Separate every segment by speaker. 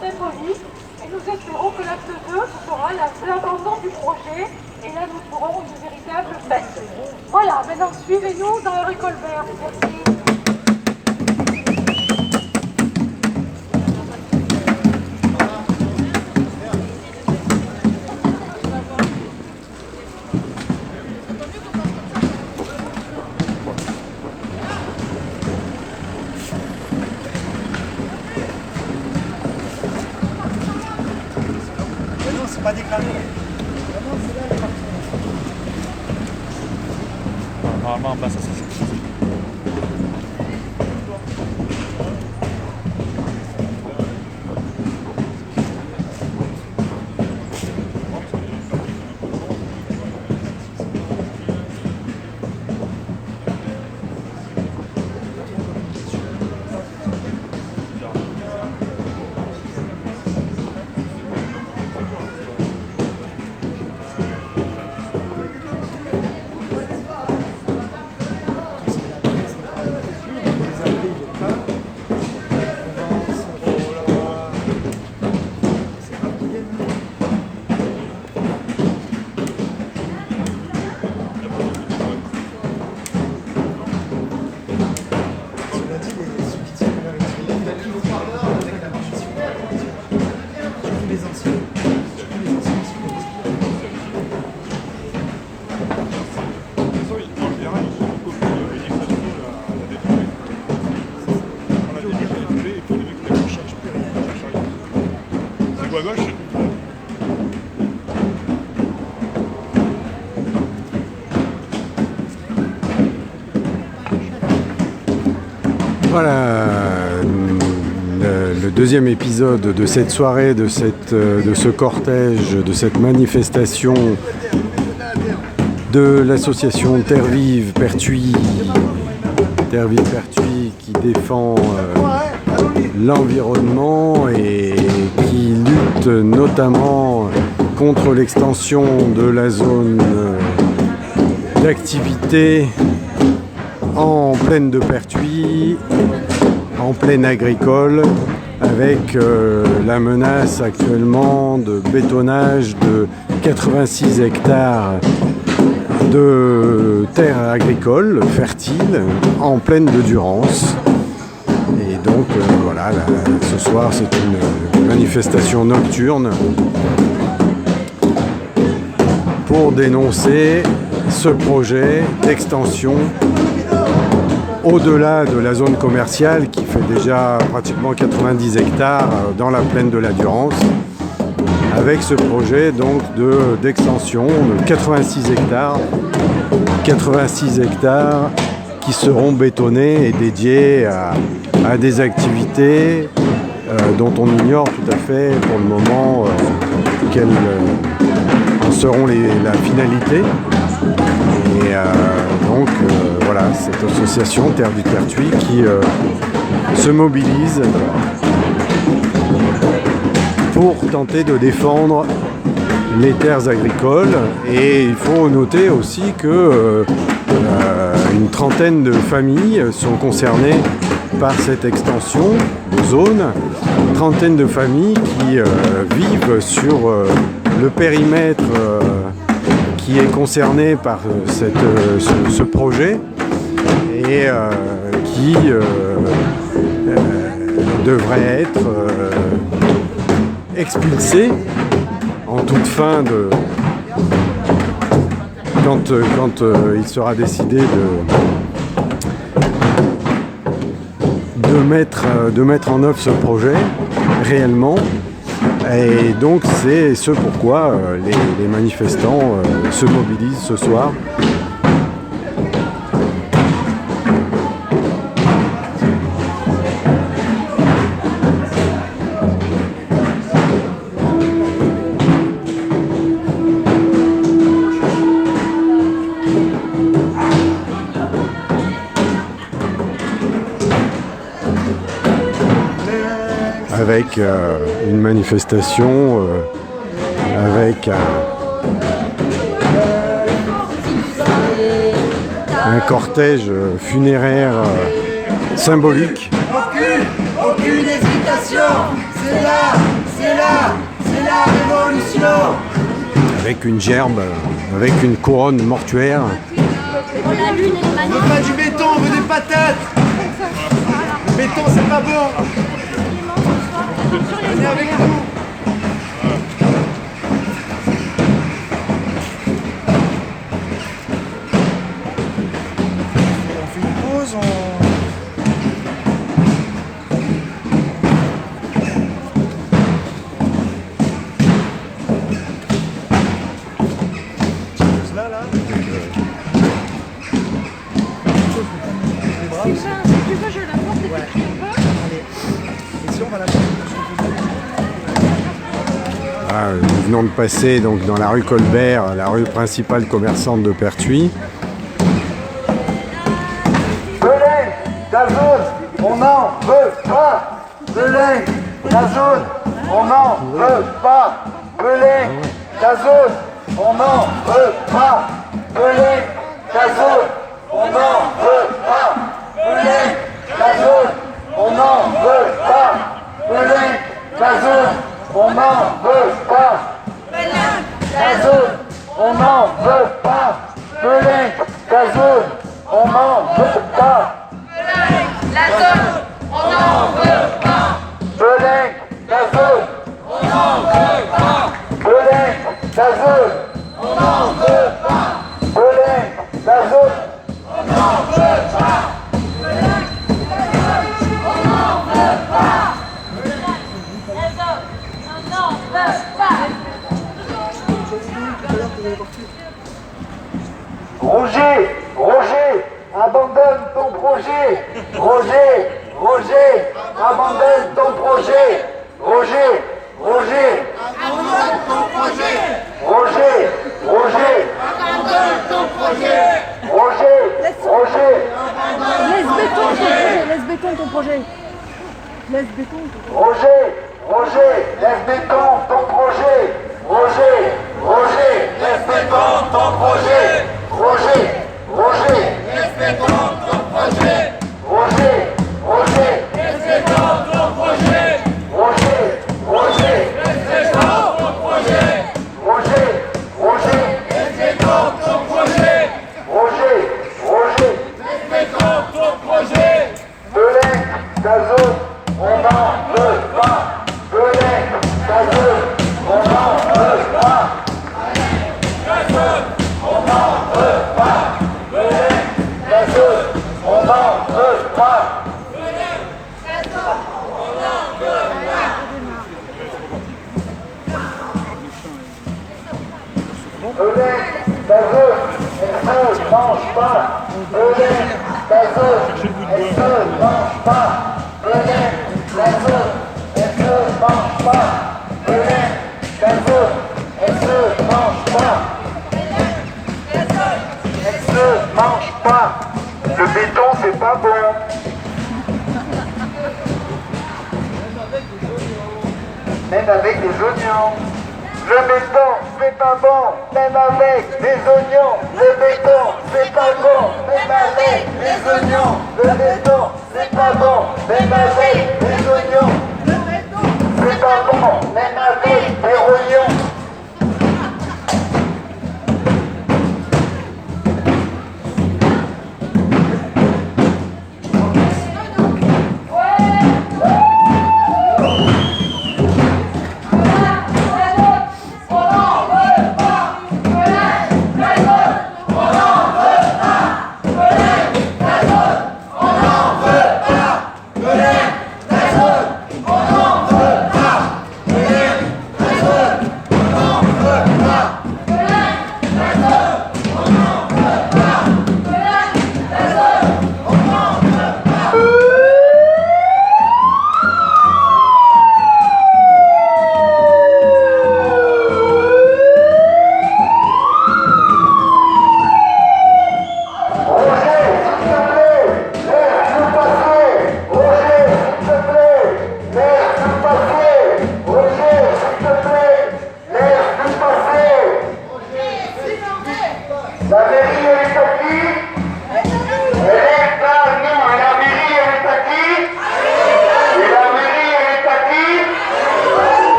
Speaker 1: symbolique et nous espérons que l'acte 2 sera l'abandon du projet et là nous ferons une véritable fête. Voilà, maintenant suivez-nous dans le Colbert. Merci.
Speaker 2: Pas déclaré. Normalement, en place, ça c'est.
Speaker 3: À gauche.
Speaker 4: Voilà le deuxième épisode de cette soirée, de ce cortège, de cette manifestation de l'association Terre Vive Pertuis, qui défend l'environnement et qui lutte notamment contre l'extension de la zone d'activité en plaine de Pertuis, en plaine agricole, avec la menace actuellement de bétonnage de 86 hectares de terres agricoles fertiles en plaine de Durance. Et donc voilà, ce soir c'est une manifestation nocturne pour dénoncer ce projet d'extension au-delà de la zone commerciale qui fait déjà pratiquement 90 hectares dans la plaine de la Durance, avec ce projet donc d'extension de 86 hectares qui seront bétonnés et dédiés à des activités dont on ignore tout à fait pour le moment quelles en seront la finalité. Et donc voilà, cette association Terre Vive Pertuis qui se mobilise pour tenter de défendre les terres agricoles. Et il faut noter aussi que une trentaine de familles sont concernées par cette extension de zone. Une trentaine de familles qui vivent sur le périmètre qui est concerné par ce projet et qui devrait être expulsé en toute fin de... quand il sera décidé de mettre en œuvre ce projet réellement. Et donc c'est ce pourquoi les manifestants se mobilisent ce soir. Avec une manifestation, avec un cortège funéraire symbolique.
Speaker 5: Aucune hésitation.
Speaker 3: C'est la révolution.
Speaker 4: Avec une gerbe, avec une couronne mortuaire.
Speaker 3: On veut pas du béton, on veut des patates. Le béton, c'est pas bon. Venez avec nous. On fait une pause,
Speaker 4: Nous venons de passer donc dans la rue Colbert, la rue principale commerçante de Pertuis.
Speaker 3: Belay, Dazoun, on n'en veut pas. Belay, Dazoun, on n'en veut pas. Belay, Dazoun, on n'en veut pas. Belay, Dazoun, on n'en veut pas. Belay, Dazoun, on n'en veut pas. Belay, Dazoun, on n'en veut pas. Dazoun, on n'en veut pas. Belay, Dazoun, on n'en veut pas.
Speaker 5: La zone, on n'en veut pas.
Speaker 3: Belay, Dazoun,
Speaker 5: On n'en veut pas.
Speaker 3: Belay, Dazoun,
Speaker 5: On n'en veut pas.
Speaker 3: Belay, Dazoun,
Speaker 5: On n'en veut pas. On n'en veut pas. La zone, on n'en veut pas.
Speaker 3: Roger, Roger, abandonne ton projet. Roger, abandonne ton projet. Roger,
Speaker 5: Abandonne ton projet.
Speaker 3: Roger,
Speaker 5: Abandonne ton projet.
Speaker 3: Roger,
Speaker 6: Laisse béton ton projet. Laisse béton ton projet.
Speaker 3: Roger, laisse béton ton projet. Roger, laisse béton ton projet. Roger,
Speaker 5: Laisse béton ton projet.
Speaker 3: Roger,
Speaker 5: Laisse béton ton projet.
Speaker 3: Roger,
Speaker 5: Laisse béton ton projet. Laisse béton ton projet. Laisse béton ton projet.
Speaker 3: Belay, Dazoun, on n'en veut pas. Belay, Dazoun, on n'en veut pas. On n'en veut pas. Belay, Dazoun, on n'en veut pas. Belay, Dazoun, elle se mange pas. Belay, Dazoun, elle se mange pas. Belay, Dazoun, elle se mange pas. Belay, Dazoun, elle se mange pas. Elle se mange pas. Le béton, c'est pas bon. Même avec des oignons. Le béton, c'est pas bon, même avec des oignons. Le béton, c'est pas bon, même avec des oignons. Le béton, c'est pas bon, même avec des oignons. C'est pas bon, même avec des oignons.
Speaker 5: On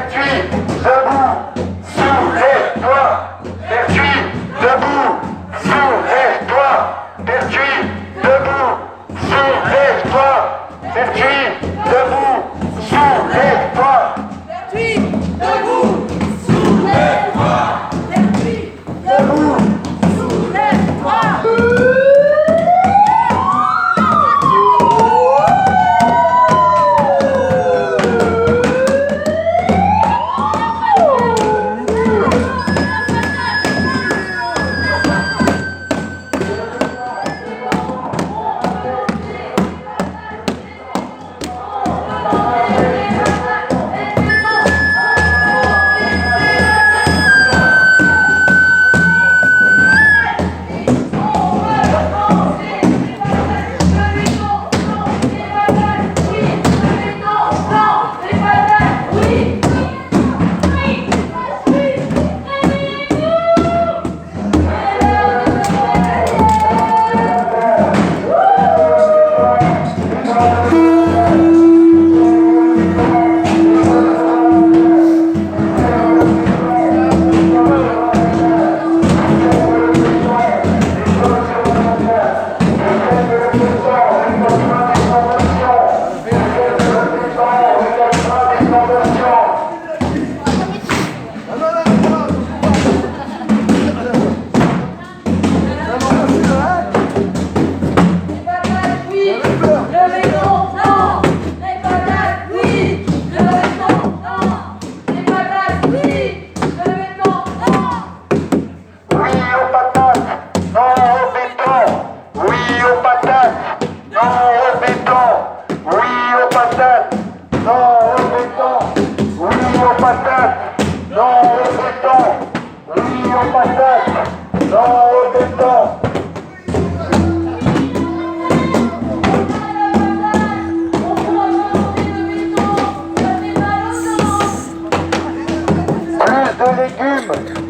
Speaker 3: Pertuis, debout, soulève-toi. Pertuis, debout, soulève-toi. Pertuis, debout, soulève-toi. Pertuis, debout, soulève-toi.
Speaker 5: Pertuis, debout, soulève-toi. Pertuis, debout, soulève-toi.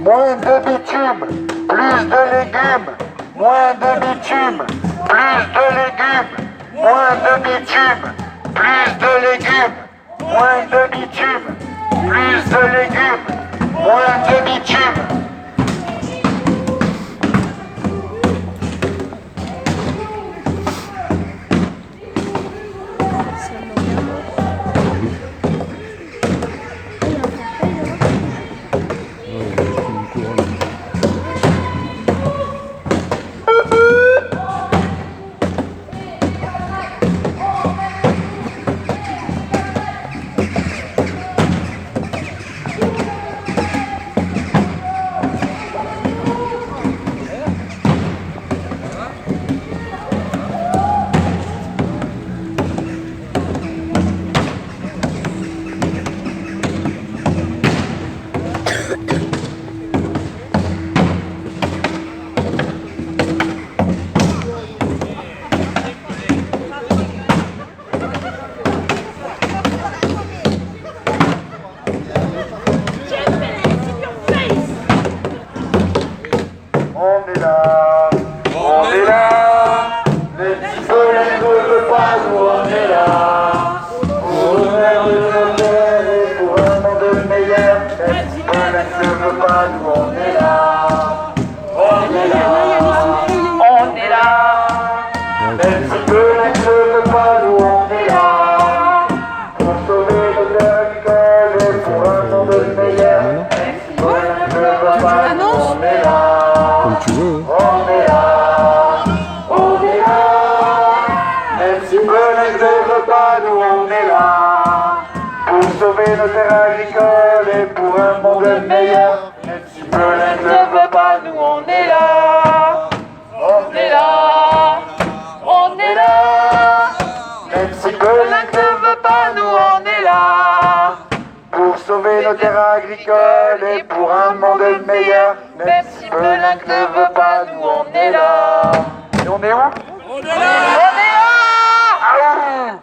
Speaker 3: Moins de bitume, plus de légumes, moins de bitume, plus de légumes, moins de bitume, plus de légumes, moins de bitume, plus de légumes, moins de bitume. Nos terres agricoles et pour un monde meilleur. Même si Belin ne veut pas, nous on est là. On est là. On est là. Même si Belin ne veut pas, nous on est là. Pour sauver nos terres agricoles et pour un monde meilleur. Même si Belin ne veut pas, nous on est là. Et on est où? On est là. On est là. Aouh.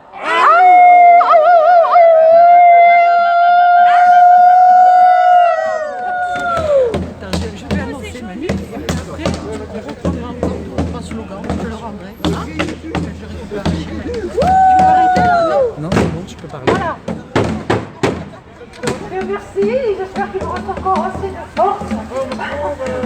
Speaker 1: Voilà. merci. J'espère qu'il vous reste encore assez de force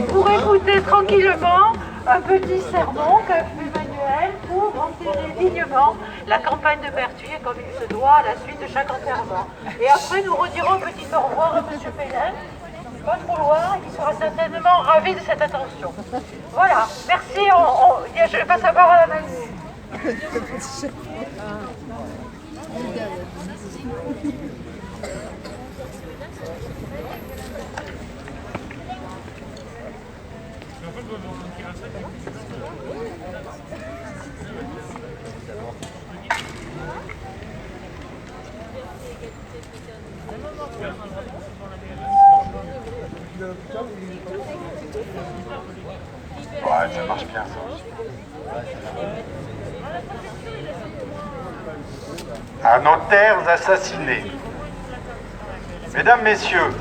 Speaker 1: pour écouter tranquillement un petit sermon qu'a fait Emmanuel pour enterrer dignement la campagne de Pertuis comme il se doit à la suite de chaque enterrement. Et après, nous redirons un petit au revoir à M. Pélin, pas trop loin, et qui sera certainement ravi de cette attention. Voilà, merci. Je passe la parole à Manu.
Speaker 3: Ouais, ça marche bien, ça. À nos terres assassinées. Mesdames, Messieurs,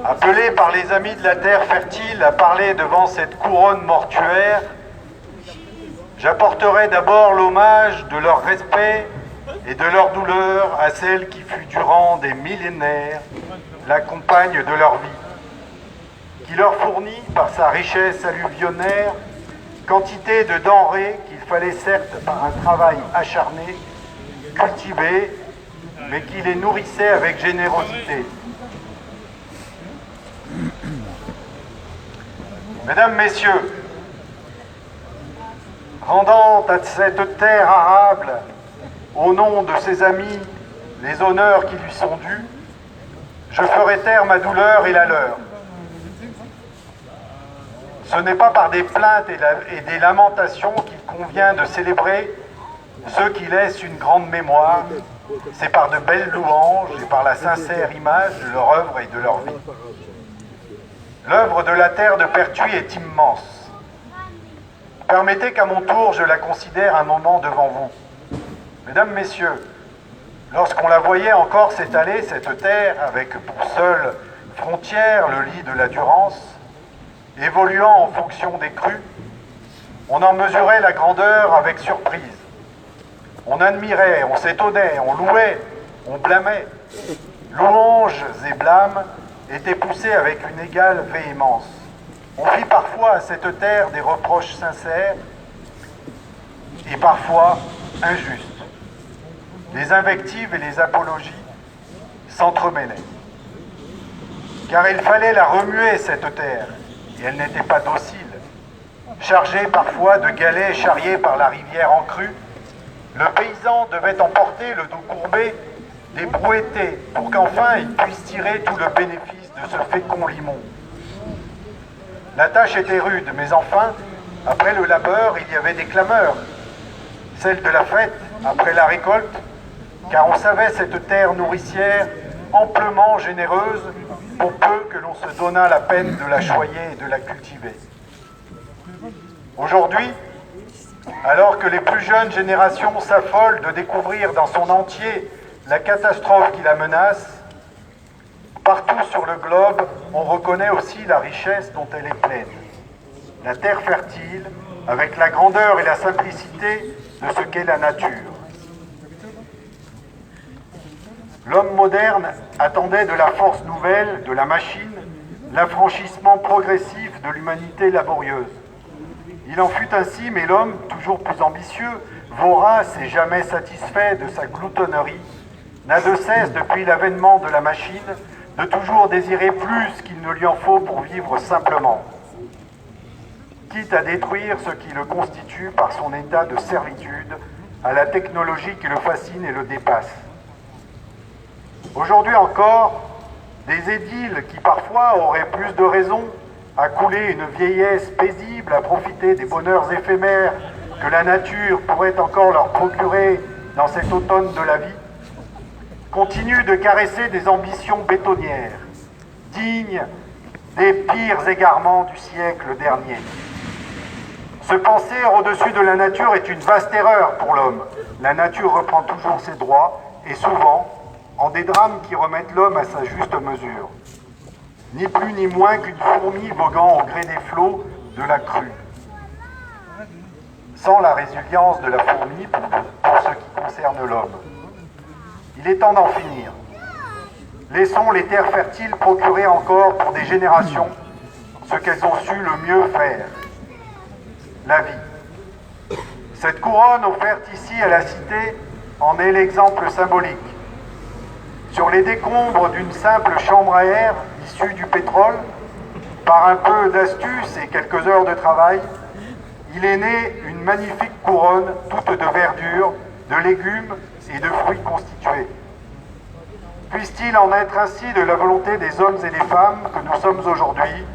Speaker 3: appelés par les amis de la terre fertile à parler devant cette couronne mortuaire, j'apporterai d'abord l'hommage de leur respect et de leur douleur à celle qui fut durant des millénaires la compagne de leur vie, qui leur fournit par sa richesse alluvionnaire quantité de denrées qu'il fallait certes par un travail acharné cultiver, mais qui les nourrissait avec générosité. Mesdames, Messieurs, rendant à cette terre arable, au nom de ses amis, les honneurs qui lui sont dus, je ferai taire ma douleur et la leur. Ce n'est pas par des plaintes et des lamentations qu'il convient de célébrer ceux qui laissent une grande mémoire, c'est par de belles louanges et par la sincère image de leur œuvre et de leur vie. L'œuvre de la terre de Pertuis est immense. Permettez qu'à mon tour je la considère un moment devant vous. Mesdames, Messieurs, lorsqu'on la voyait encore s'étaler, cette terre, avec pour seule frontière le lit de la Durance, évoluant en fonction des crues, on en mesurait la grandeur avec surprise. On admirait, on s'étonnait, on louait, on blâmait. Louanges et blâmes étaient poussés avec une égale véhémence. On fit parfois à cette terre des reproches sincères et parfois injustes. Les invectives et les apologies s'entremêlaient. Car il fallait la remuer, cette terre, et elle n'était pas docile. Chargée parfois de galets charriés par la rivière en crue, le paysan devait emporter le dos courbé des brouettés pour qu'enfin il puisse tirer tout le bénéfice de ce fécond limon. La tâche était rude, mais enfin, après le labeur, il y avait des clameurs. Celle de la fête, après la récolte, car on savait cette terre nourricière amplement généreuse pour peu que l'on se donnât la peine de la choyer et de la cultiver. Aujourd'hui, alors que les plus jeunes générations s'affolent de découvrir dans son entier la catastrophe qui la menace, partout sur le globe, on reconnaît aussi la richesse dont elle est pleine. La terre fertile, avec la grandeur et la simplicité de ce qu'est la nature. L'homme moderne attendait de la force nouvelle, de la machine, l'affranchissement progressif de l'humanité laborieuse. Il en fut ainsi, mais l'homme, toujours plus ambitieux, vorace et jamais satisfait de sa gloutonnerie, n'a de cesse, depuis l'avènement de la machine, de toujours désirer plus qu'il ne lui en faut pour vivre simplement, quitte à détruire ce qui le constitue par son état de servitude à la technologie qui le fascine et le dépasse. Aujourd'hui encore, des édiles qui parfois auraient plus de raison à couler une vieillesse paisible, à profiter des bonheurs éphémères que la nature pourrait encore leur procurer dans cet automne de la vie, continuent de caresser des ambitions bétonnières, dignes des pires égarements du siècle dernier. Se penser au-dessus de la nature est une vaste erreur pour l'homme. La nature reprend toujours ses droits, et souvent, en des drames qui remettent l'homme à sa juste mesure. Ni plus ni moins qu'une fourmi voguant au gré des flots de la crue. Sans la résilience de la fourmi pour ce qui concerne l'homme. Il est temps d'en finir. Laissons les terres fertiles procurer encore pour des générations ce qu'elles ont su le mieux faire, la vie. Cette couronne offerte ici à la cité en est l'exemple symbolique. Sur les décombres d'une simple chambre à air issue du pétrole, par un peu d'astuce et quelques heures de travail, il est né une magnifique couronne toute de verdure, de légumes et de fruits constitués. Puisse-t-il en être ainsi de la volonté des hommes et des femmes que nous sommes aujourd'hui,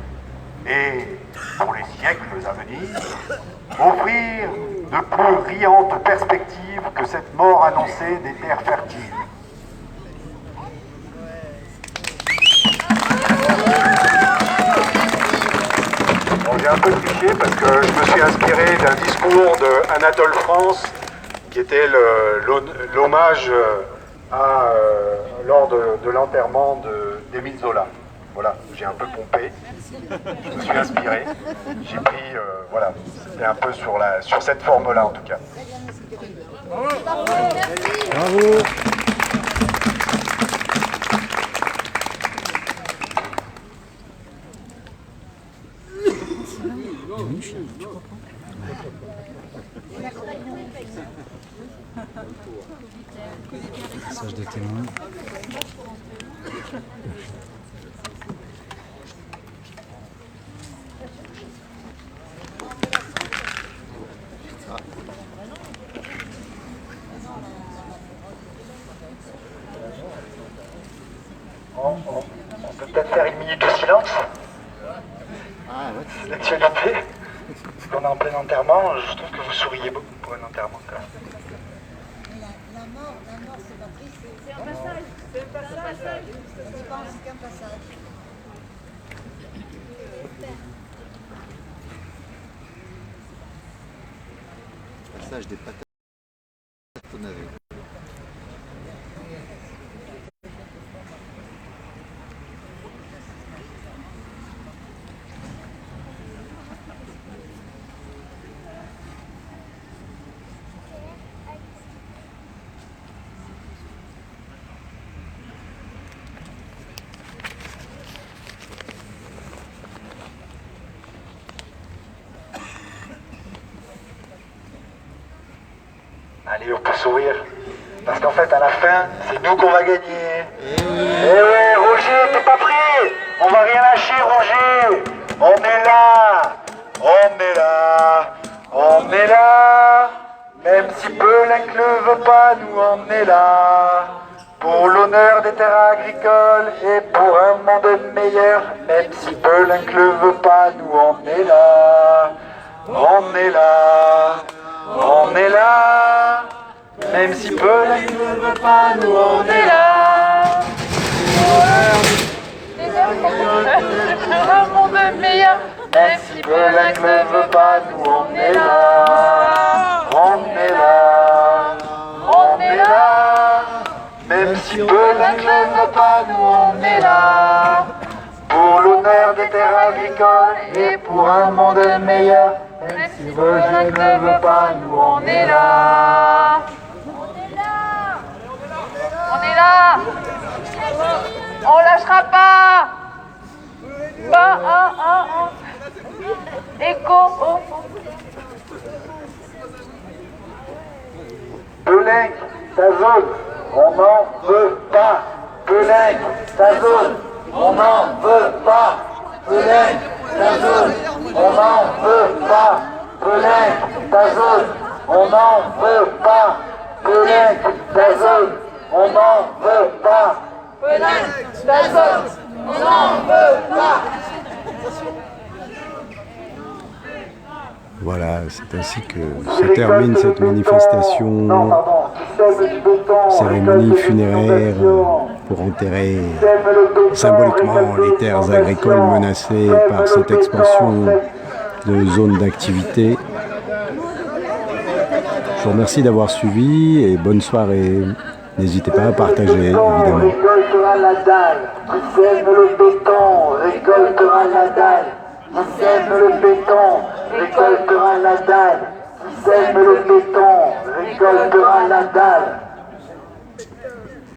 Speaker 3: et pour les siècles à venir, offrir de plus riantes perspectives que cette mort annoncée des terres fertiles. Bon, j'ai un peu triché parce que je me suis inspiré d'un discours de Anatole France qui était l'hommage lors de l'enterrement d'Émile Zola. Voilà, j'ai un peu pompé, je me suis inspiré, j'ai pris, voilà, c'était un peu sur cette forme-là en tout cas.
Speaker 4: Bravo.
Speaker 2: Passage de témoin.
Speaker 3: On peut peut-être faire une minute de silence. L'actualité. Parce qu'on est en plein enterrement, je trouve que vous souriez beaucoup pour un enterrement quand même.
Speaker 7: La mort, c'est pas triste. C'est un passage. C'est un passage. Je pense qu'un passage.
Speaker 8: Passage des patates au navet.
Speaker 3: Allez, on peut sourire. Parce qu'en fait, à la fin, c'est nous qu'on va gagner. Eh ouais, Roger, t'es pas prêt? On va rien lâcher, Roger. On est là. On est là. On est là. Même si Pelin ne le veut pas, nous on est là. Pour l'honneur des terres agricoles et pour un monde meilleur. Même si Pelin ne le veut pas, nous on est là. On est là. On est là, même si Pelin ne veut pas, nous on est là.
Speaker 1: Un monde meilleur,
Speaker 3: Même si Pelin ne veut pas, nous on est là. On est là, on est là. Même si Pelin ne veut pas, nous on est là. Pour l'honneur des terres agricoles et pour un monde meilleur. Même si Pelin ne veut pas, nous on est là.
Speaker 1: on est là. On lâchera pas. Écho.
Speaker 3: Pelin, ta zone, on n'en veut pas. Pelin, ta zone, on n'en veut pas. Pelin, ta zone, on n'en veut pas. Pelin, ta zone, on n'en veut pas. Pelin, ta zone, on n'en veut pas.
Speaker 5: Pelin, ta zone, on n'en veut pas.
Speaker 4: Voilà, c'est ainsi que se termine cette manifestation, cérémonie funéraire pour enterrer symboliquement les terres agricoles menacées par cette expansion de zones d'activité. Je vous remercie d'avoir suivi et bonne soirée. N'hésitez pas à partager, évidemment.
Speaker 3: Récoltera la dalle, qui sème le béton, récoltera la dalle. Qui sème le béton, récoltera la dalle. Qui sème le béton, récoltera la dalle.